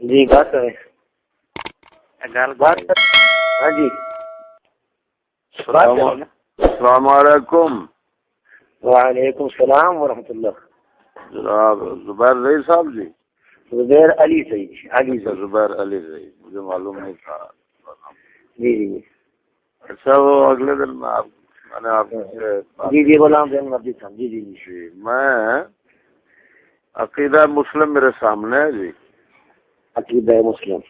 جی بات کریں بات کر. ہاں جی السلام علیکم. وعلیکم السلام ورحمۃ اللہ. جناب زبیر رئی صاحب جی. زبیر علی صحیح علی اچھا زبیر علی رئی مجھے معلوم نہیں تھا. جی جی اچھا وہ اگلے دن میں نے آپ سے جی غلام زین مردی صاحب جی جی جی جی میں عقیدہ مسلم میرے سامنے ہے جی. عقیدہ مسلم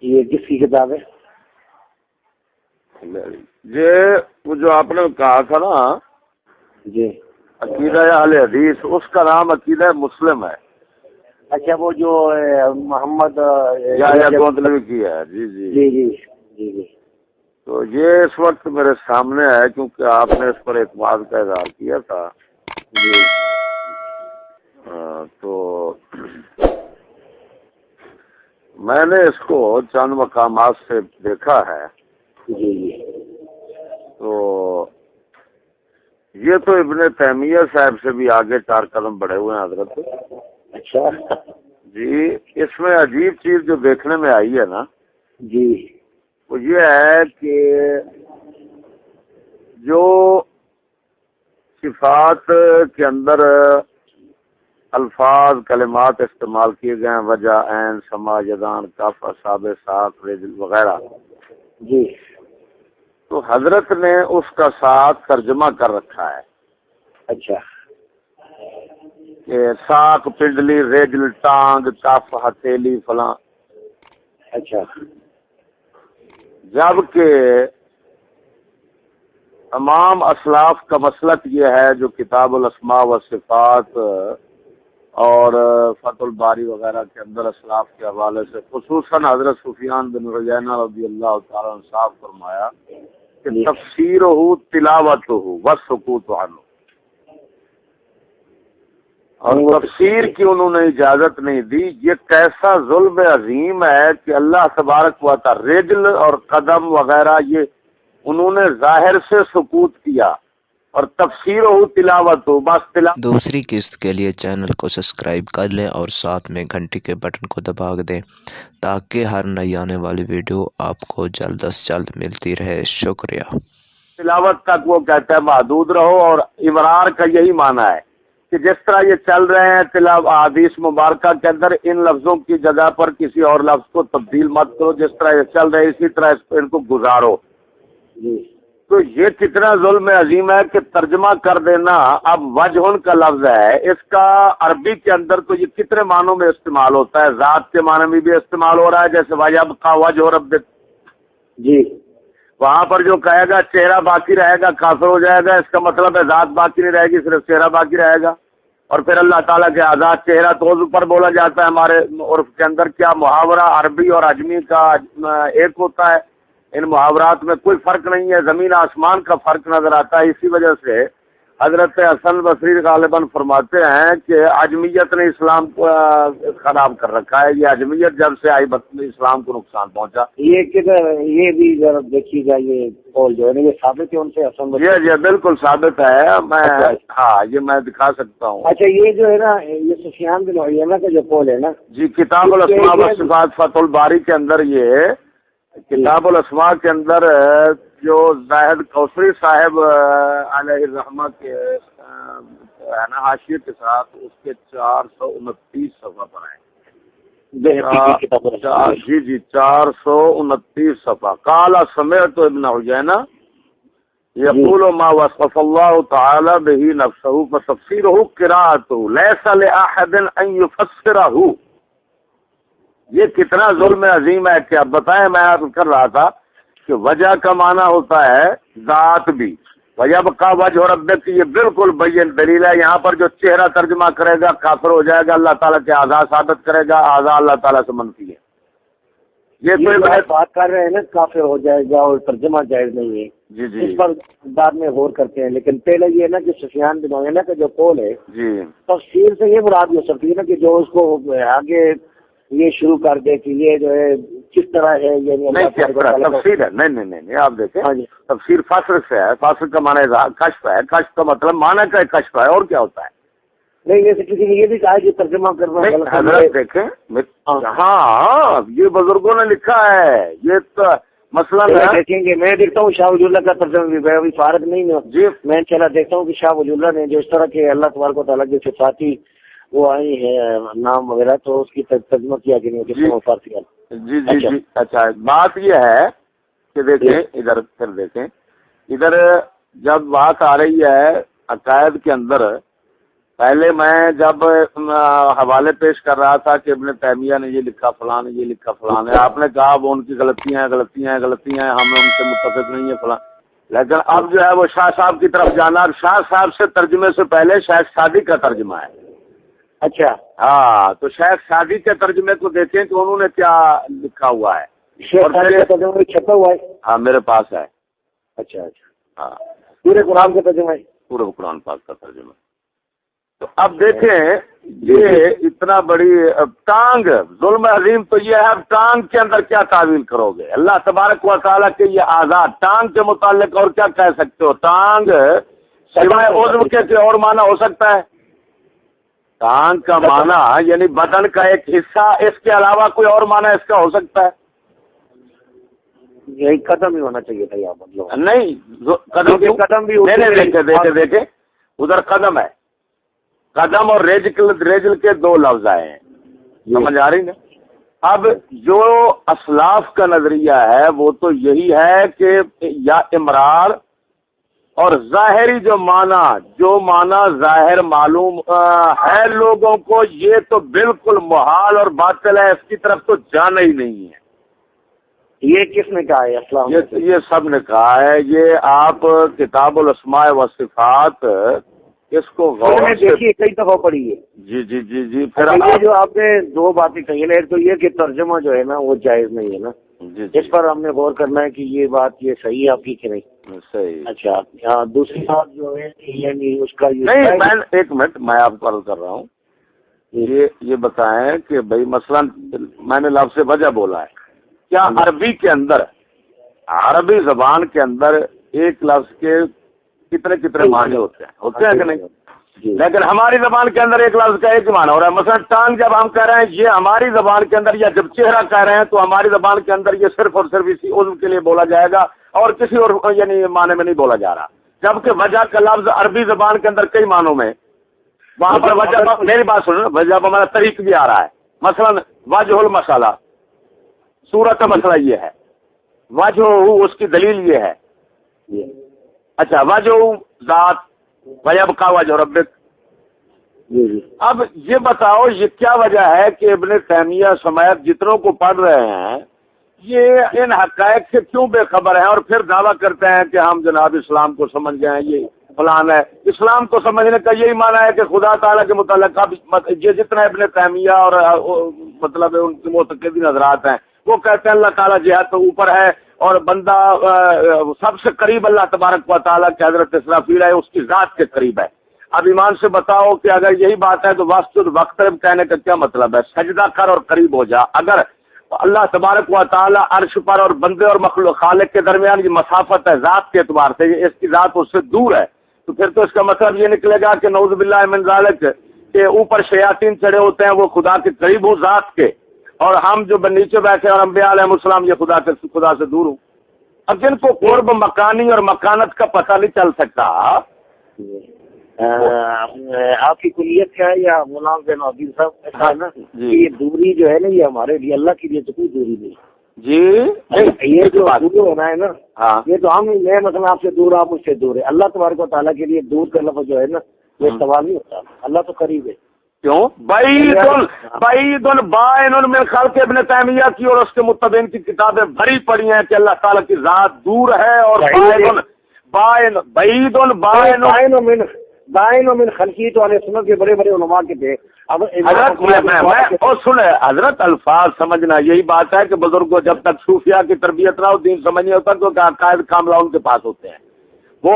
یہ کس کی کتاب ہے؟ یہ وہ جو آپ نے کہا تھا نا جی عقیدہ اہل حدیث، اس کا نام عقیدہ مسلم ہے. اچھا وہ جو محمد گوندلوی کی ہے. جی جی جی جی جی جی تو یہ اس وقت میرے سامنے ہے کیونکہ آپ نے اس پر اعتماد کا اظہار کیا تھا. جی تو میں نے اس کو چند مقامات سے دیکھا ہے. جی جی تو یہ تو ابن تیمیہ صاحب سے بھی آگے 4 قدم بڑھے ہوئے ہیں حضرت. اچھا جی اس میں عجیب چیز جو دیکھنے میں آئی ہے نا جی وہ یہ ہے کہ جو صفات کے اندر الفاظ کلمات استعمال کیے گئے ہیں، وجہ، عین، سما، یدان، کف، اصحاب، ساق، رجل وغیرہ، جی تو حضرت نے اس کا ساتھ ترجمہ کر رکھا ہے. اچھا کہ ساق پنڈلی، رجل ٹانگ، کف ہتھیلی فلاں. اچھا جبکہ تمام اسلاف کا مسلک یہ ہے جو کتاب الاسماء و صفات اور فتح الباری وغیرہ کے اندر اسلاف کے حوالے سے خصوصاً حضرت سفیان بن عیینہ رضی اللہ تعالیٰ عنہ صاحب فرمایا کہ تفسیر ہو تلاوت ہو وسکوت عنہ، اور تفسیر کی انہوں نے اجازت نہیں دی. یہ کیسا ظلم عظیم ہے کہ اللہ تبارک و تعالی رجل اور قدم وغیرہ یہ انہوں نے ظاہر سے سکوت کیا اور تفسیر ہو تلاوت ہو بس تلاوت. دوسری قسط کے لیے چینل کو سبسکرائب کر لیں اور ساتھ میں گھنٹی کے بٹن کو دبا دیں تاکہ ہر نئی آنے والی ویڈیو آپ کو جلد از جلد ملتی رہے. شکریہ. تلاوت تک وہ کہتا ہے محدود رہو، اور ابرار کا یہی معنی ہے کہ جس طرح یہ چل رہے ہیں حدیث مبارکہ کے اندر ان لفظوں کی جگہ پر کسی اور لفظ کو تبدیل مت کرو، جس طرح یہ چل رہے اسی طرح ان کو گزارو. جی تو یہ کتنا ظلم عظیم ہے کہ ترجمہ کر دینا. اب وجہن کا لفظ ہے، اس کا عربی کے اندر تو یہ کتنے معنوں میں استعمال ہوتا ہے. ذات کے معنی میں بھی استعمال ہو رہا ہے، جیسے وَيَبْقَى وَجْهُ رَبِّكَ، جی وہاں پر جو کہے گا چہرہ باقی رہے گا کافر ہو جائے گا، اس کا مطلب ہے ذات باقی نہیں رہے گی، صرف چہرہ باقی رہے گا. اور پھر اللہ تعالیٰ کے آزاد چہرہ تو پر بولا جاتا ہے. ہمارے عرف کے اندر کیا محاورہ عربی اور عجمی کا ایک ہوتا ہے؟ ان محاورات میں کوئی فرق نہیں ہے، زمین آسمان کا فرق نظر آتا ہے. اسی وجہ سے حضرت حسن بصری غالباً فرماتے ہیں کہ عجمیت نے اسلام کو خراب کر رکھا ہے. یہ عجمیت جب سے آئی اسلام کو نقصان پہنچا. یہ کدھر یہ بھی ذرا دیکھیے گا، یہ قول جو ہے نا یہ ثابت ہے ان سے حسن بصری؟ جی بالکل ثابت ہے. میں ہاں یہ میں دکھا سکتا ہوں. اچھا یہ جو ہے نا یہ سفیان بن عیینہ کا جو قول ہے نا، جی کتاب الاسماء و صفات فتح الباری کے اندر، یہ کتاب الاسماء کے اندر جو زاہد کوثری صاحب علیہ الرحمہ کے ہے نا حاشیے کے ساتھ اس کے 429 صفحہ پر ہیں. جی جی 429 صفحہ. قال سمعت ابن عیینہ یقول ما وصف اللہ تعالی به نفسه فتفسیرہ قراءتہ لیس لأحد ان یفسرہ. یہ کتنا ظلم عظیم ہے کہ اب بتائیں، میں عرض کر رہا تھا کہ وجہ کا معنی ہوتا ہے ذات بھی. وَيَبْقَى وَجْهُ رَبِّكَ یہ بالکل بین دلیل ہے. یہاں پر جو چہرہ ترجمہ کرے گا کافر ہو جائے گا، اللہ تعالیٰ کے اعضاء ثابت کرے گا، اعضاء اللہ تعالیٰ سے منفی ہے. یہ کوئی بات کر رہے ہیں نا کافر ہو جائے گا اور ترجمہ جائز نہیں ہے. جی جی اس پر بعد میں غور کرتے ہیں، لیکن پہلے یہ نا کہ سفیان بن عیینہ کا جو قول ہے جی تفسیر سے یہ مراد ہو سکتی ہے نا کہ جو اس کو آگے یہ شروع کر دے کہ یہ جو ہے کس طرح ہے. یعنی نہیں تفسیر ہے. نہیں آپ دیکھیں تفسیر فصل سے ہے. فصل کا معنی کشف ہے. کشف کا مطلب معنی کا کشف ہے، اور کیا ہوتا ہے. نہیں ویسے کسی نے یہ بھی کہا کہ ترجمہ کرنا غلط ہے۔ حضرت دیکھیں ہاں یہ بزرگوں نے لکھا ہے، یہ تو مثلا دیکھیں گے، میں دیکھتا ہوں شاہ ولی اللہ کا ترجمہ بھی ابھی فارغ نہیں ہے جی، میں چلا دیکھتا ہوں کہ شاہ ولی اللہ نے جو اس طرح کے اللہ تبارک و تعالیٰ کی صفاتی وہ آئی ہے نام وغیرہ، تو اس کی ترجمہ کیا کہ نہیں کسی فارسی کا؟ جی جی جی اچھا بات یہ ہے کہ دیکھیں ادھر پھر دیکھیں ادھر جب بات آ رہی ہے عقائد کے اندر، پہلے میں جب حوالے پیش کر رہا تھا کہ ابن تیمیہ نے یہ لکھا فلاں نے یہ لکھا فلاں ہے، آپ نے کہا وہ ان کی غلطیاں ہیں ہم ان سے متفق نہیں ہے فلاں، لیکن اب جو ہے وہ شاہ صاحب کی طرف جانا، شاہ صاحب سے ترجمے سے پہلے شیخ سعدی کا ترجمہ ہے۔ اچھا ہاں تو شیخ سعدی کے ترجمے کو دیکھیں کہ انہوں نے کیا لکھا ہوا ہے، چھپا ہوا ہے؟ ہاں میرے پاس ہے۔ اچھا اچھا، ہاں پورے قرآن کا ترجمہ ہے؟ پورے قرآن پاک کا ترجمہ۔ تو اب دیکھیں یہ اتنا بڑی ٹانگ ظلم عظیم تو یہ ہے، اب ٹانگ کے اندر کیا تعویل کرو گے؟ اللہ تبارک و تعالیٰ کے یہ آزاد ٹانگ کے متعلق اور کیا کہہ سکتے ہو؟ ٹانگ سوائے عضو کے اور معنی ہو سکتا ہے؟ ٹانگ کا معنی یعنی بدن کا ایک حصہ، اس کے علاوہ کوئی اور معنی اس کا ہو سکتا ہے؟ یہی قدم ہی ہونا چاہیے تھا یہاں مطلب نہیں قدم بھی دیکھیں ادھر قدم ہے، قدم اور ریجل کے دو لفظ آئے ہیں، سمجھ آ رہی نا؟ اب جو اسلاف کا نظریہ ہے وہ تو یہی ہے کہ یا امرار اور ظاہری جو معنی ظاہر معلوم ہے لوگوں کو، یہ تو بالکل محال اور باطل ہے، اس کی طرف تو جانا ہی نہیں ہے۔ یہ کس نے کہا ہے اسلام؟ یہ سب نے کہا ہے، یہ آپ کتاب الاسماء و صفات اس کو غور سے دیکھیے، کئی دفعہ پڑھی ہے۔ جی جی جی جی پھر یہ جو آپ نے دو باتیں کہی ہے، ایک تو یہ کہ ترجمہ جو ہے نا وہ جائز نہیں ہے نا، جی اس پر ہم نے غور کرنا ہے کہ یہ بات یہ صحیح ہے آپ کی کہ نہیں صحیح۔ اچھا دوسری بات جو ہے یعنی اس کا نہیں میں ایک منٹ میں آپ کو عرض کر رہا ہوں، یہ بتائیں کہ بھائی مثلا میں نے لفظ سے وجہ بولا ہے، کیا عربی کے اندر عربی زبان کے اندر ایک لفظ کے کتنے معنی ہوتے ہیں کہ نہیں؟ لیکن ہماری زبان کے اندر ایک لفظ کا ایک معنی ہو رہا ہے۔ مثلا ٹانگ جب ہم کہہ رہے ہیں یہ ہماری زبان کے اندر، یا جب چہرہ کہہ رہے ہیں تو ہماری زبان کے اندر یہ صرف اور صرف اسی عضو کے لیے بولا جائے گا اور کسی اور یعنی معنی میں نہیں بولا جا رہا، جبکہ وجہ کا لفظ عربی زبان کے اندر کئی معنوں میں، وہاں پر وجہ، میری بات سنو، وجہ ہمارا طریق بھی آ رہا ہے۔ مثلا وجہ المسئلہ، صورت کا مسئلہ یہ ہے، وجہ اس کی دلیل یہ ہے۔ اچھا وجہ ذات ویبقا وجہ ربک، اب یہ بتاؤ یہ کیا وجہ ہے کہ ابن تیمیہ سمیت جتنوں کو پڑھ رہے ہیں یہ ان حقائق سے کیوں بے خبر ہیں اور پھر دعویٰ کرتے ہیں کہ ہم جناب اسلام کو سمجھ گئے ہیں، یہ فلان ہے۔ اسلام کو سمجھنے کا یہی معنی ہے کہ خدا تعالیٰ کے متعلق یہ جتنا ابن تیمیہ اور مطلب ان کے معتقدین حضرات ہیں وہ کہتے ہیں اللہ تعالیٰ جہاد تو اوپر ہے اور بندہ سب سے قریب اللہ تبارک و تعالیٰ کے حضرت اسرافیل ہے، اس کی ذات کے قریب ہے۔ اب ایمان سے بتاؤ کہ اگر یہی بات ہے تو واسطہ وقترب کہنے کا کیا مطلب ہے؟ سجدہ کر اور قریب ہو جا۔ اگر اللہ تبارک و تعالیٰ عرش پر اور بندے اور مخلوق خالق کے درمیان یہ مسافت ہے ذات کے اعتبار سے، اس کی ذات اس سے دور ہے، تو پھر تو اس کا مطلب یہ نکلے گا کہ نعوذ باللہ من ذالک کہ اوپر شیاطین چڑھے ہوتے ہیں وہ خدا کے قریب ہوں ذات کے، اور ہم جو نیچے بیٹھے اور انبیاء علیہ السلام یہ خدا سے دور ہوں۔ اب جن کو قرب مکانی اور مکانت کا پتہ نہیں چل سکتا، آپ کی کلیت کیا ہے یا مولانا زین العابدین صاحب ایسا ہے نا کہ یہ دوری جو ہے نا یہ ہمارے لیے اللہ کے لیے تو کوئی دوری نہیں جی، یہ جو دور ہونا ہے نا یہ تو ہم میں مثلا آپ سے دور آپ مجھ سے دور ہے، اللہ تبارک و تعالیٰ کے لیے دور کا لفظ جو ہے نا یہ سوال نہیں ہوتا، اللہ تو قریب ہے۔ کیوں؟ بعید بائن من خلق ابن تیمیہ کی اور اس کے متبعین کی کتابیں بھری پڑی ہیں کہ اللہ تعالیٰ کی ذات دور ہے، اور بائن من خلقی تو علیہ سنت کے بڑے بڑے علماء کے تھے۔ حضرت الفاظ سمجھنا یہی بات ہے کہ بزرگوں جب تک صوفیاء کی تربیت نہ ہو دین سمجھ نہیں ہوتا تو عقائد کاملہ ان کے پاس ہوتے ہیں وہ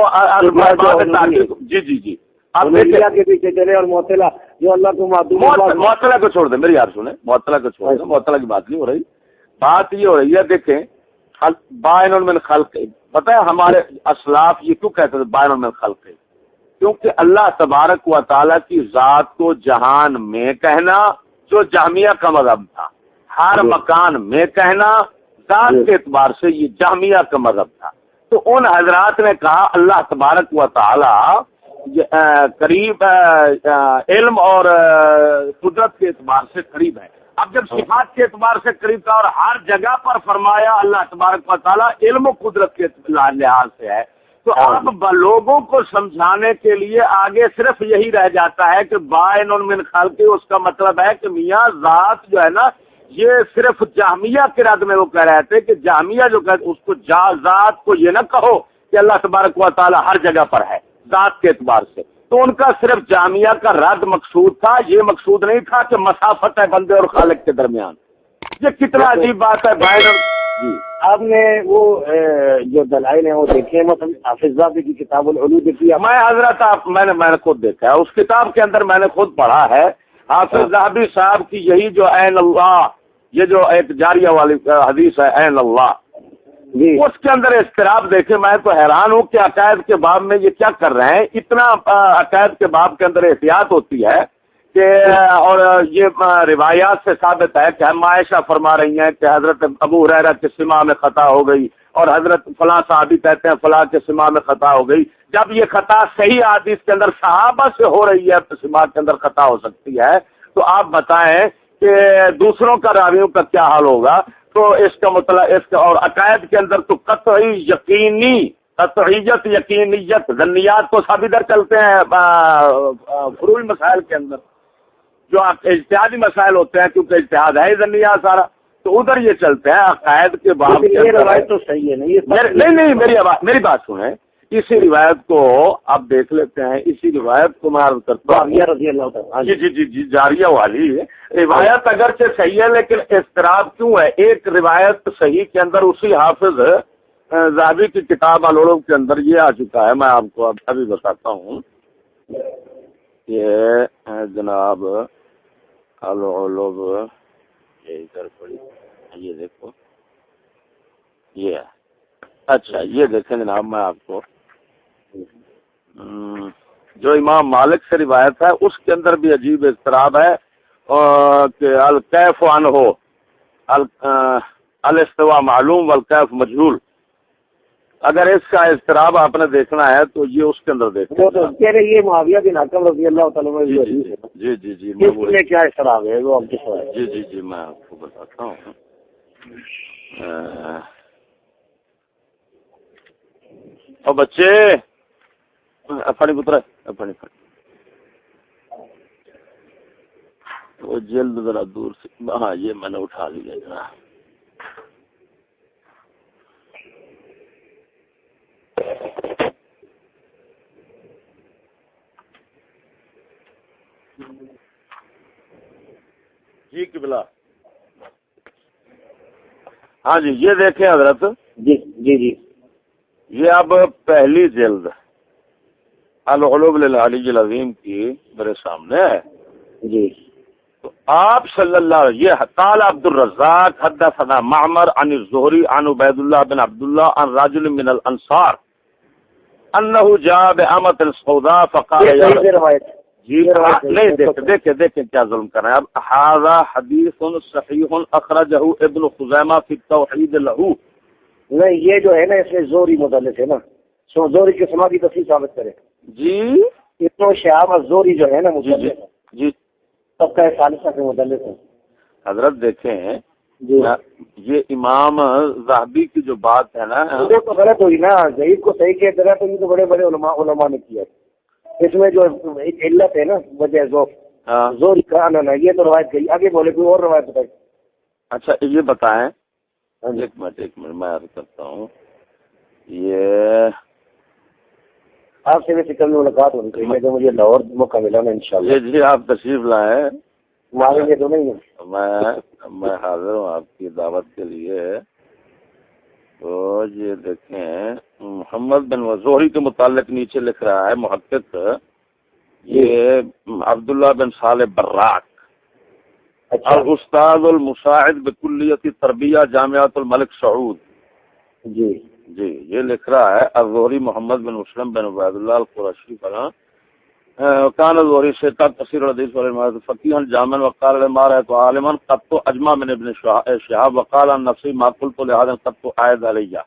جی جی جی کے پیچھے چلے، اور معطلہ جو اللہ کو معطلہ کو چھوڑ دیں، میری یار سنیں، معطلہ کو چھوڑ دیں، معطلہ کی بات نہیں ہو رہی، بات یہ ہو رہی ہے دیکھیں بائن من خلق، پتہ ہے ہمارے اسلاف یہ کیوں کہتے تھے بائن من خلق؟ کیونکہ اللہ تبارک و تعالیٰ کی ذات کو جہان میں کہنا جو جہمیہ کا مذہب تھا، ہر مکان میں کہنا ذات کے اعتبار سے یہ جہمیہ کا مذہب تھا، تو ان حضرات نے کہا اللہ تبارک و تعالی قریب علم اور قدرت کے اعتبار سے قریب ہے۔ اب جب صفات کے اعتبار سے قریب تھا اور ہر جگہ پر فرمایا اللہ تبارک و تعالی علم و قدرت کے لحاظ سے ہے، تو اب لوگوں کو سمجھانے کے لیے آگے صرف یہی رہ جاتا ہے کہ بائن من خلق، اس کا مطلب ہے کہ میاں ذات جو ہے نا، یہ صرف جہمیہ کے رد میں وہ کہہ رہے تھے کہ جہمیہ جو کہتے اس کو ذات کو یہ نہ کہو کہ اللہ تبارک و تعالی ہر جگہ پر ہے ذات کے اعتبار سے، تو ان کا صرف جہمیہ کا رد مقصود تھا، یہ مقصود نہیں تھا کہ مسافت ہے بندے اور خالق کے درمیان۔ یہ کتنا عجیب بات ہے بھائی۔ جی آپ نے وہ جو دلائل ہیں وہ دیکھے، مثلا حافظ ذہبی کی کتاب العلو دیکھی؟ میں حضرت میں نے خود دیکھا ہے، اس کتاب کے اندر میں نے خود پڑھا ہے، حافظ ذہبی صاحب کی یہی جو عین اللہ، یہ جو ایک جاریہ والی حدیث ہے عین اللہ، جی اس کے اندر اضطراب دیکھے، میں تو حیران ہوں کہ عقائد کے باب میں یہ کیا کر رہے ہیں۔ اتنا عقائد کے باب کے اندر احتیاط ہوتی ہے کہ، اور یہ روایات سے ثابت ہے کہ ہم عائشہ فرما رہی ہیں کہ حضرت ابو ہریرہ کے سماع میں خطا ہو گئی، اور حضرت فلاں صحابی کہتے ہیں فلاں کے سماع میں خطا ہو گئی۔ جب یہ خطا صحیح حدیث کے اندر صحابہ سے ہو رہی ہے تو سماع کے اندر خطا ہو سکتی ہے، تو آپ بتائیں کہ دوسروں کا راویوں کا کیا حال ہوگا۔ تو اس کا مطلب اس کا، اور عقائد کے اندر تو قطعی یقینی، قطعیت یقینیت، ظنیات تو سب ادھر چلتے ہیں فروعی مسائل کے اندر، جو اجتہادی مسائل ہوتے ہیں، کیونکہ اجتہاد ہے ظنیات سارا، تو ادھر یہ چلتے ہیں عقائد کے باب کے اندر۔ روایت تو صحیح ہے نہیں میری بات سنیں، اسی روایت کو آپ دیکھ لیتے ہیں، اسی روایت کو میں عرض کرتا ہوں رضی اللہ تعالیٰ، جی جاریہ والی روایت اگرچہ صحیح ہے لیکن اضطراب کیوں ہے؟ ایک روایت صحیح کے اندر اسی حافظ ذہبی کی کتاب العلوم کے اندر یہ آ چکا ہے، میں آپ کو ابھی بتاتا ہوں۔ یہ جناب العلوم، یہ ادھر پڑی، یہ دیکھو، یہ اچھا یہ دیکھیں جناب، میں آپ کو جو امام مالک سے روایت ہے اس کے اندر بھی عجیب اضطراب ہے کہ الکیف عنہ الاستواء معلوم والکیف مجہول۔ اگر اس کا اضطراب آپ نے دیکھنا ہے تو یہ اس کے اندر دیکھیں۔ یہ معاویہ بن حکم رضی اللہ تعالیٰ جی میں کیا اضطراب ہے وہ جی میں آپ کو بتاتا ہوں۔ اور بچے اپنی پتر اپنی وہ جلد ذرا دور سے، ہاں یہ میں نے اٹھا لیا ذرا۔ جی قبلہ، ہاں جی یہ دیکھیں حضرت، جی یہ اب پہلی جلد العلوم للعلی العظیم کی میرے سامنے ہے جی۔ تو آپ صلی اللہ علیہ، یہ قال عبد الرزاق حدثنا معمر عن الزہری عن عبید اللہ بن عبداللہ عن رجل من الانصار انه جاء بأمة سوداء فقال یا جی نہیں دیکھیں کیا ظلم کر رہے ہیں اب۔ هذا حدیث صحیح اخرجہ ابن خزیمہ فی التوحید لہو۔ نہیں یہ جو ہے نا اس میں زوری مدلس ہے نا، زوری کے سما کی تصحیح ثابت کرے جی۔ ابن شہاب الزوری جو ہے نا مدلس جی سب کا ثالثہ کے مدلس ہے حضرت دیکھیں جی۔ یہ امام ذہبی کی جو بات ہے نا وہ تو غلط ہوئی نا، ضعیف کو صحیح کیا طرح تو یہ تو بڑے بڑے علماء نے کیا، اس میں جو ایک علت ہے نا وجہ زوری کا نا، یہ تو روایت گئی، آگے بولے کوئی اور روایت بتائی۔ اچھا یہ بتائیں، ایک منٹ میں عرض کرتا ہوں، یہ آپ سے ویسے کل ملاقات ہونی چاہیے جو مجھے لاہور موقع ملا نا انشاءاللہ۔ جی آپ تشریف لائیں، ماریں گے تو نہیں ہے، میں حاضر ہوں آپ کی دعوت کے لیے۔ تو یہ دیکھیں محمد بن زہری کے متعلق نیچے لکھ رہا ہے محقق، یہ عبداللہ بن صالح براق اور استاد المساعد بکلیت تربیہ جامعۃ الملک سعود۔ جی یہ لکھ رہا ہے الزہری محمد بن مسلم بن عبید اللہ القرشی فلاں کان الزہری سے تفسیر الحدیث والعلم فقیہا جامعا وقال ما رأیت عالما قط اجمع من ابن شہاب وقال عن نفسی ما قلت لهذا قط عائد علیہ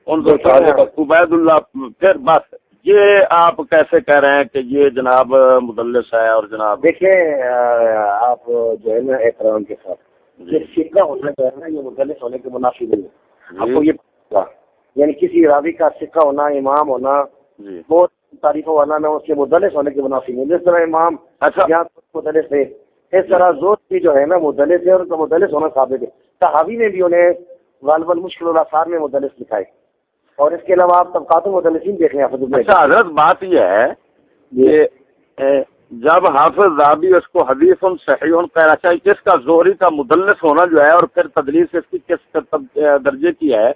ان عبید اللہ. پھر بس یہ آپ کیسے کہہ رہے ہیں کہ یہ جناب مدلس ہے اور جناب دیکھیں آپ جو ہے نا احترام کے ساتھ یہ سکہ ہونا جو ہے نا یہ مدلس ہونے کے منافی نہیں ہے. آپ کو یہ پتا یعنی کسی راوی کا سکہ ہونا امام ہونا بہت تعریفوں والا نہ اس کے مدلس ہونے کے منافی نہیں. جس طرح امام یہاں مدلس ہے اس طرح زور بھی جو ہے نا مدلس ہے اور ان کا مدلس ہونا ثابت ہے. صحابی نے بھی انہیں غالب المشکل الاثار میں مدلس لکھا ہے اور اس کے علاوہ آپ طبقات المدلسین دیکھ لیں. اچھا حضرت بات یہ ہے کہ جب حافظ ذہبی اس کو حدیث صحیح کہنا چاہیے اس کا زہری کا مدلس ہونا جو ہے اور پھر تدلیس اس کی کس درجے کی ہے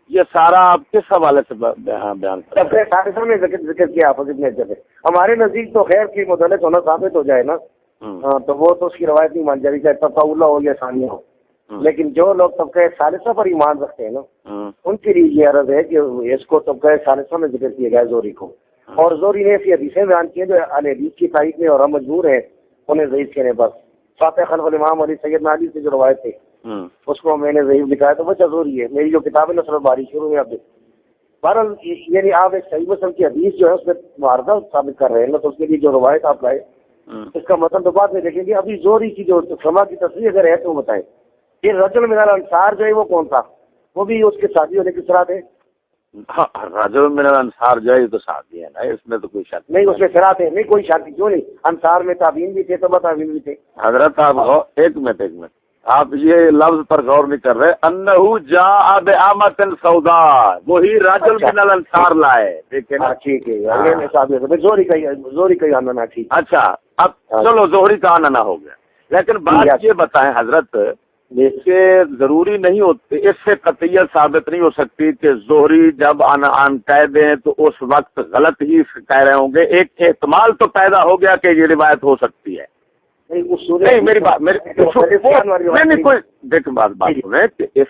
یہ سارا آپ کس حوالے سے بیان کریں؟ نے ذکر کیا حافظ ابن حجر نے. ہمارے نزدیک تو خیر کی مدلس ہونا ثابت ہو جائے نا تو وہ تو اس کی روایت نہیں مان جائے چاہے تفاولہ ہو یا ثانیہ ہو. لیکن جو لوگ طبقہ ثالثہ پر ایمان رکھتے ہیں نا ان کے لیے یہ عرض ہے کہ اس کو طبقہ ثالثہ میں ذکر کیا گیا زہری کو. اور زہری نے ایسی حدیثیں بیان کی جو اہل حدیث کی تائید میں اور ہم مجبور ہیں انہیں ضعیف کہنے. بس فاتح خلف الامام علی سیدنا علی سے جو روایت تھی اس کو میں نے ضعیف لکھا ہے تو وہ زہری ہے. میری جو کتاب ہے نصر الباری شروع میں آپ دیکھ بہرحال یعنی آپ ایک صحیح مسلم کی حدیث جو ہے اس میں معارضہ ثابت کر رہے ہیں نا تو اس کے لیے جو روایت آپ لائے اس کا مطلب تو بعد میں دیکھیں گے. ابھی زہری کی جو سما کی تصریح اگر ہے تو وہ بتائیں. یہ رجل من الانصار جو ہے وہ کون تھا؟ وہ بھی اس کے شادی ہونے کس طرح تھے؟ رجل من الانصار جو ہے تو شادی ہے نا اس میں تو کوئی شادی نہیں. اس میں شرات ہے نہیں کوئی شادی کیوں نہیں؟ انصار میں تابعین بھی تھے تبع تابعین بھی تھے. حضرت آپ ایک منٹ آپ یہ لفظ پر غور نہیں کر رہے. انہو جاء بعامۃ سوداء وہی رجل من الانصار لائے. دیکھیں نا ٹھیک ہے زہری کا آنا ٹھیک. اچھا اب چلو زہری کا آنا نہ ہو گیا لیکن بات یہ بتائیں حضرت کہ ضروری نہیں ہوتی اس سے قطعیت ثابت نہیں ہو سکتی کہ زہری جب آن کہہ دیں تو اس وقت غلط ہی کہہ رہے ہوں گے. ایک احتمال تو پیدا ہو گیا کہ یہ روایت ہو سکتی ہے. نہیں میری بات نہیں کوئی دیکھ بات سنیں کہ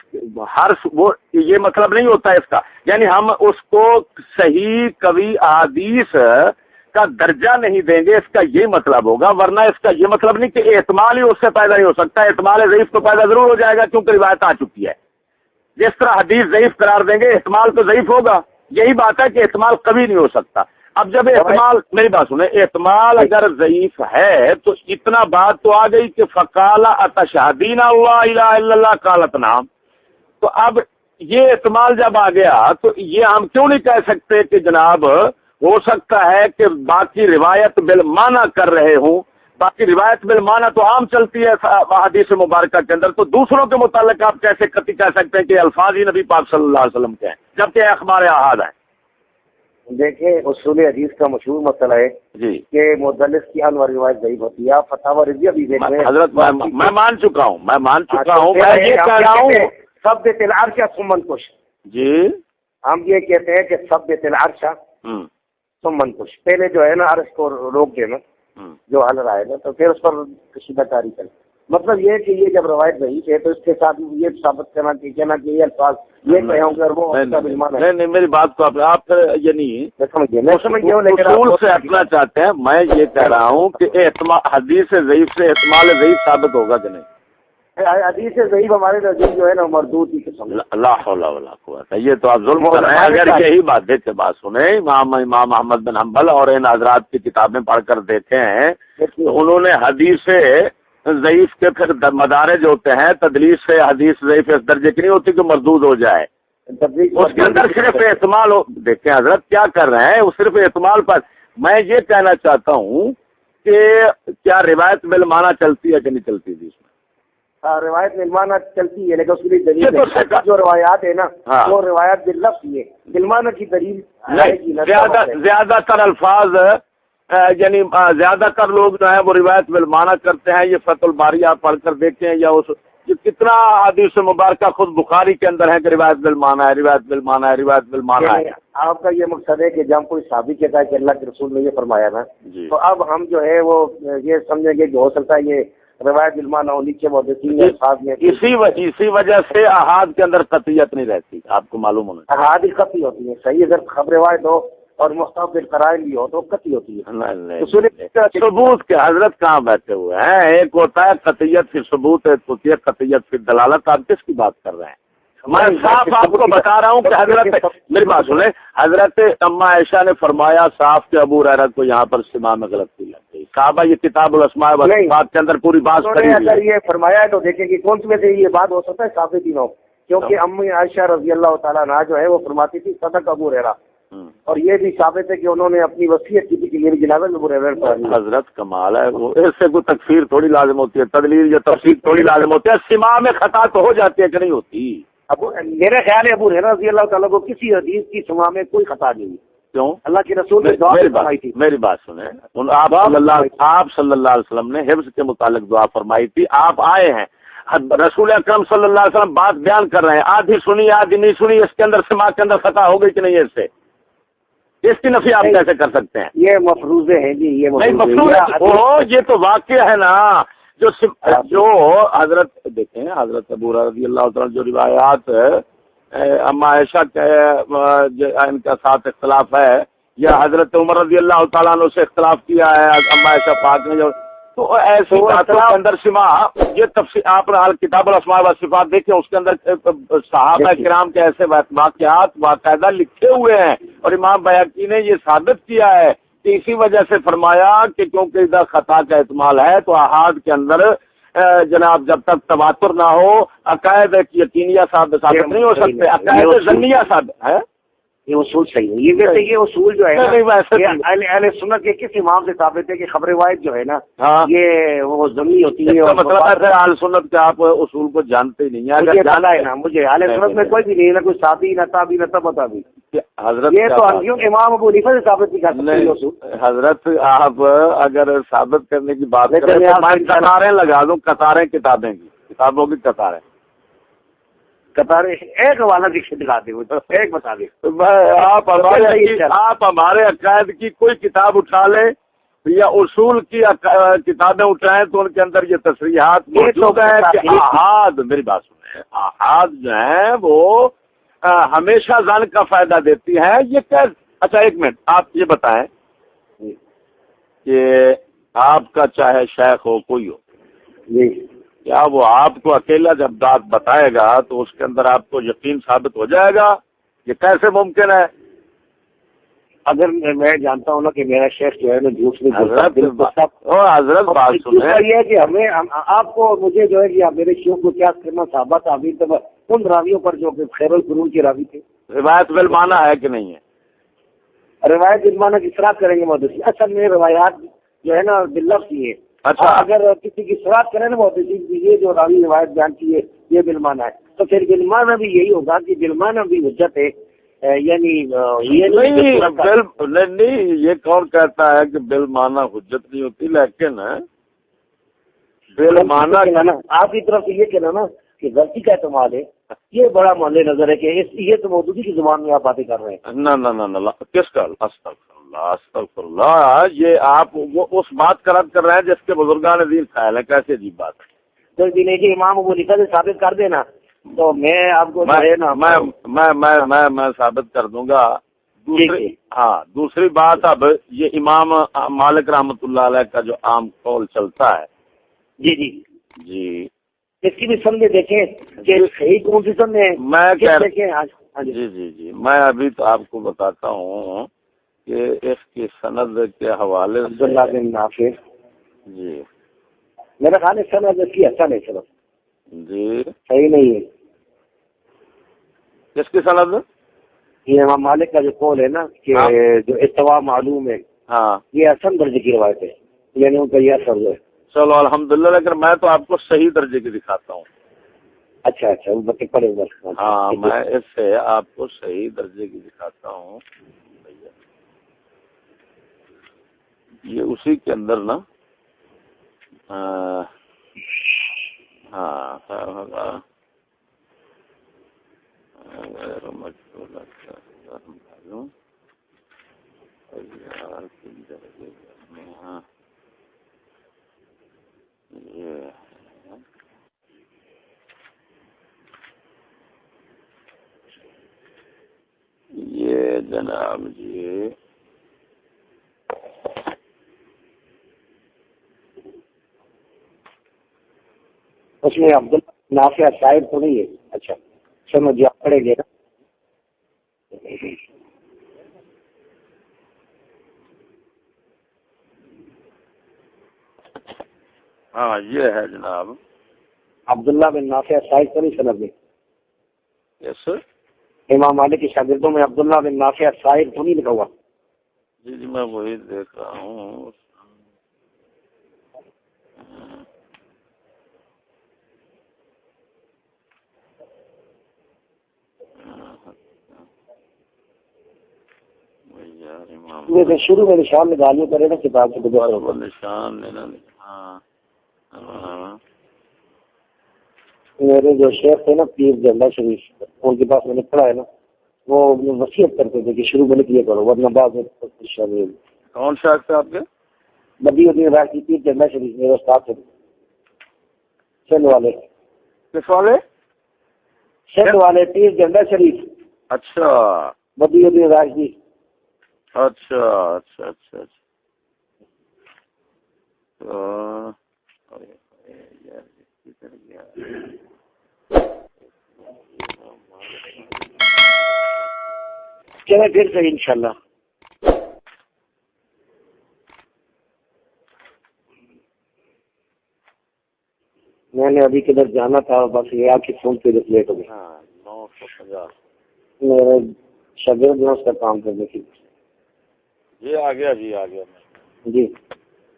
ہر وہ یہ مطلب نہیں ہوتا اس کا یعنی ہم اس کو صحیح قوی احادیث کا درجہ نہیں دیں گے اس کا یہ مطلب ہوگا. ورنہ اس کا یہ مطلب نہیں کہ احتمال ہی اس سے پیدا نہیں ہو سکتا. احتمال ضعیف تو پیدا ضرور ہو جائے گا کیونکہ روایت آ چکی ہے. جس طرح حدیث ضعیف قرار دیں گے احتمال تو ضعیف ہوگا. یہی بات ہے کہ احتمال کبھی نہیں ہو سکتا. اب جب احتمال میری بات سنیں احتمال اگر ضعیف ہے تو اتنا بات تو آ گئی کہ فقال اتشہدین اللہ الہ الا اللہ قالت نعم. تو اب یہ احتمال جب آ گیا تو یہ ہم کیوں نہیں کہہ سکتے کہ جناب ہو سکتا ہے کہ باقی روایت بالمعنی کر رہے ہوں. باقی روایت بالمعنی تو عام چلتی ہے حدیث مبارکہ کے اندر. تو دوسروں کے متعلق آپ کیسے قطعی کہہ سکتے ہیں کہ الفاظ ہی نبی پاک صلی اللہ علیہ وسلم کے ہیں جبکہ اخبار احاد ہیں؟ دیکھیں اصول حدیث کا مشہور مسئلہ ہے جی کہ مدلس کی انور روایت ضعیف ہوتی ہے. آپ فتاوی رضیہ بھی دیکھ رہے ہیں. حضرت میں مان چکا ہوں میں یہ کہہ رہا ہوں سب العرش ثم انکش. جی ہم یہ کہتے ہیں کہ سب العرش ثم انکش. پہلے جو ہے نا عرش کو روک دینا جو حل رہا ہے نا تو پھر اس پر کشیدہ کاری کرے. مطلب یہ ہے کہ یہ جب روایت ضعیف ہے تو اس کے ساتھ یہ ثابت کرنا کہ یہ الفاظ یہ کہے ہوں گے اور وہ نہیں میری بات کو آپ یعنی اصول سے ہٹنا چاہتے ہیں. میں یہ کہہ رہا ہوں کہ حدیث ضعیف سے احتمال ضعیف ثابت ہوگا کہ نہیں؟ حدیث ضعیف ہمارے نزدیک جو ہے نا مردود کی قسم. لا حول ولا قوت. یہ تو آپ ظلم کر رہے ہیں. اگر یہی بات دیکھیں بات سنیں امام احمد بن حنبل اور ان حضرات کی کتابیں پڑھ کر دیکھے ہیں تو انہوں نے حدیث ضعیف کے پھر مدارج ہوتے ہیں. تدلیس سے حدیث ضعیف اس درجے کی نہیں ہوتی کہ مردود ہو جائے. اس کے اندر صرف احتمال ہو. دیکھیں حضرت کیا کر رہے ہیں وہ صرف احتمال پر. میں یہ کہنا چاہتا ہوں کہ کیا روایت بالمعنی چلتی ہے کہ نہیں چلتی تھی؟ اس میں روایت بالمعنی چلتی ہے لیکن اس کے لیے دلیل جو روایات ہے نا وہ روایات باللفظ ہے. بالمعنی کی دلیل زیادہ تر الفاظ یعنی زیادہ تر لوگ جو ہیں وہ روایت بالمعنی کرتے ہیں. یہ فتح الباری آپ پڑھ کر دیکھتے ہیں یا اس کتنا حدیث مبارکہ خود بخاری کے اندر ہے کہ روایت بالمعنی ہے روایت بالمعنی ہے روایت بالمعنی ہے. آپ کا یہ مقصد ہے کہ جب کوئی صحابی کہتا ہے کہ اللہ کے رسول نے یہ فرمایا نا تو اب ہم جو ہے وہ یہ سمجھیں گے کہ ہو سکتا ہے یہ روایت بالمعنی ہو نیچے اسی وجہ سے احاد کے اندر قطعیت نہیں رہتی. آپ کو معلوم ہونا احاد ہی قطعی ہوتی ہے. صحیح اگر خبر روایت ہو اور مختلف بالقرائن بھی ہو تو قطعی ہوتی ہے. نہیں ثبوت کے حضرت کہاں بیٹھے ہوئے ہیں؟ ایک ہوتا ہے قطعیت فی ثبوت، ایک ہوتی ہے قطعیت فی دلالت. آپ کس کی بات کر رہے ہیں؟ میں صاف آپ کو بتا رہا ہوں کہ حضرت، میری بات سنیں، حضرت اما عائشہ نے فرمایا صاف کہ ابو ہریرہ کو یہاں پر سما میں غلطی لگ گئی. صحابہ یہ کتاب الاسماء والصفات کے اندر پوری بات کری ہوئی ہے. اگر یہ فرمایا ہے تو دیکھیں کہ کون سی میں سے یہ بات ہو سکتا ہے ثابت ہی نہ ہو، کیونکہ امی عائشہ رضی اللہ تعالیٰ عنہا جو ہے وہ فرماتی تھی صدق ابو ہریرہ، اور یہ بھی ثابت ہے کہ انہوں نے اپنی وصیت کی تھی کہ میری جنازہ میں ابو ہریرہ پڑھا. حضرت کمال ہے، وہ اس سے کوئی تکفیر تھوڑی لازم ہوتی ہے، تدلیل یا تفسیر تھوڑی لازم ہوتی ہے. سما میں خطا تو ہو جاتی ہے کہ نہیں ہوتی؟ میرے خیال ہے ابو ہریرہ رضی اللہ تعالیٰ کو کسی حدیث کی سما میں کوئی خطا نہیں ہے. کیوں؟ اللہ کے رسول نے دعا فرمائی تھی. میری بات سنیں، آپ صلی اللہ علیہ وسلم نے حفظ کے متعلق دعا فرمائی تھی. آپ آئے ہیں، رسول اکرم صلی اللہ علیہ وسلم بات بیان کر رہے ہیں، آدھی سنی آدھی نہیں سنی، اس کے اندر سما کے اندر خطا ہو گئی کہ نہیں؟ اس سے اس کی نفی آپ کیسے کر سکتے ہیں؟ یہ مفروضے ہیں جی، یہ نہیں مفروض، یہ تو واقع ہے نا. جو حضرت دیکھیں، حضرت ابو ہریرہ رضی اللہ تعالیٰ جو روایات اما عائشہ کے ان کا ساتھ اختلاف ہے، یا حضرت عمر رضی اللہ تعالیٰ عنہ سے اختلاف کیا ہے اما عائشہ پاک نے، جو تو ایسی باتوں کے اندر سما یہ تفصیل آپ کتاب الاسماء والصفات دیکھیں، اس کے اندر صحابہ کرام کے ایسے واقعات باقاعدہ لکھے ہوئے ہیں، اور امام بیہقی نے یہ ثابت کیا ہے کہ اسی وجہ سے فرمایا کہ کیونکہ ادھر خطا کا احتمال ہے تو احاد کے اندر جناب جب تک تواتر نہ ہو عقائد یقینیہ ثابت نہیں ہو سکتے، عقائد ظنیہ ثابت ہے. یہ اصول صحیح ہے. یہ ویسے یہ اصول جو ہے اہل سنت کے کس امام سے ثابت ہے کہ خبر واحد جو ہے نا یہ وہ ضمنی ہوتی ہے؟ مطلب اہل سنت کے آپ اصول کو جانتے ہی نہیں ہیں. اگر جانا ہے نا، مجھے اہل سنت میں کوئی بھی نہیں ہے، نہ کوئی صحابی نہ تابعی نہ تبع بھی. حضرت یہ تو حنفیوں کے امام ابو حنیفہ سے ثابت نہیں کر سکتے. حضرت آپ اگر ثابت کرنے کی بات کریں تو میں قطاریں لگا دوں، قطاریں کتابیں کی، کتابوں کی قطاریں قطاریں. ایک حوالہ دکھا دیں، ایک بتا دیں. آپ ہمارے عقائد کی کوئی کتاب اٹھا لیں یا اصول کی کتابیں اٹھائیں تو ان کے اندر یہ تصریحات موجود ہیں کہ احاد، میری بات سنیں، احاد جو ہیں وہ ہمیشہ ظن کا فائدہ دیتی ہے. یہ کیا؟ اچھا ایک منٹ، آپ یہ بتائیں کہ آپ کا چاہے شیخ ہو کوئی ہو، کیا وہ آپ کو اکیلا جب بات بتائے گا تو اس کے اندر آپ کو یقین ثابت ہو جائے گا؟ یہ کیسے ممکن ہے؟ اگر میں جانتا ہوں نا کہ میرا شیخ جو ہے نا جھوٹ نہیں حضرت بات سنیں، یہ ہے کہ ہمیں آپ کو مجھے جو ہے کہ میرے شیخ کو کیا کرنا صحابہ تعبیر ان راویوں پر جو کہ خیر القرون کے راوی تھے. روایت بالمعنی ہے کہ نہیں ہے؟ روایت بالمعنی کی اصرار کریں گے محدثین. اصل میں روایات جو ہے نا باللفظ ہی ہے. اچھا اگر کسی کی اصرار کریں نا محدثین یہ جو راوی روایت بیان کی ہے یہ بالمعنی ہے، تو پھر بالمعنی بھی یہی ہوگا کہ بالمعنی بھی حجت ہے. یعنی یہ نہیں، یہ کون کہتا ہے کہ بالمعنی حجت نہیں ہوتی؟ لیکن بالمعنی آپ کی طرف سے یہ کہنا نا کہ غلطی کا احتمال ہے، یہ بڑا مد نظر ہے کہ یہ تو مودودی کی زبان میں آپ باتیں کر رہے ہیں. نہ کس کا؟ استغفر اللہ. یہ آپ وہ اس بات کا رد کر رہے ہیں جس کے بزرگان دین خیال ہے. کیسے عجیب بات ہے. تو نہیں کہ امام ابو حنیفہ سے ثابت کر دینا تو میں آپ کو میں ثابت کر دوں گا. دوسری بات، اب یہ امام مالک رحمۃ اللہ علیہ کا جو عام قول چلتا ہے، جی اس کی بھی سمجھے دیکھیں کہ صحیح کون سی سمجھے. جی میں ابھی تو آپ کو بتاتا ہوں کہ اس کی سند کے حوالے سے عبداللہ بن نافع، جی میرا خیال ہے سند اس کی اچھا نہیں، چلو جی صحیح نہیں ہے. کس کی سند؟ یہ امام مالک کا جو قول ہے نا کہ جو استوا معلوم ہے، یہ حسن درجے کی روایت ہے، یعنی ان کا یہ اثر ہے. چلو الحمدللہ. لیکن میں تو آپ کو صحیح درجے کی دکھاتا ہوں. اچھا پڑے گا. ہاں میں اس سے آپ کو صحیح درجے کی دکھاتا ہوں. یہ اسی کے اندر نا یہ جناب جی اس میں عبداللہ نافع صاحب تو نہیں ہے؟ اچھا سمجھ آپ پڑھیں گے نا. ہاں یہ ہے جناب. عبداللہ بن نافع صاحب تو نہیں سند میں؟ یس امام مالک کے شاگردوں میں عبداللہ بن نافع صاحب تو نہیں لکھا ہوا؟ جی جی میں وہی دیکھ رہا ہوں. شروع میں نشان نکالنے کرے نا کتاب سے نشان ہاں. میرے جو شیخ تھے نا پیر جھنڈا شریف، ان کے پاس میں نے پڑھا ہے نا، وہ وصیت کرتے تھے کہ شروع میں لکھ کرو ورنہ بعد میں. کون شاخ تھے آپ کے؟ بدی الدین راکی پیر جھنڈا شریف میرے استاد تھے. سندھ والے. کس والے؟ سندھ والے پیر جھنڈا شریف. اچھا بدی الدین راکی. اچھا اچھا اچھا اچھا. چلے پھر سے انشاءاللہ. میں نے ابھی کدھر جانا تھا، بس یہ آپ کی فون پہ لیٹ ہو گیا. 950 میرے شاگرد نے اس کا کام کرنے کی. جی آ گیا جی آ گیا. جی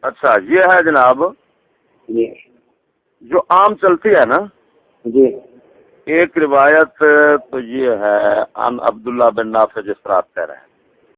اچھا یہ ہے جناب جی جو عام چلتی ہے نا. جی ایک روایت تو یہ ہے ان عبداللہ بن نافع جس طرح آپ کہہ رہے ہیں.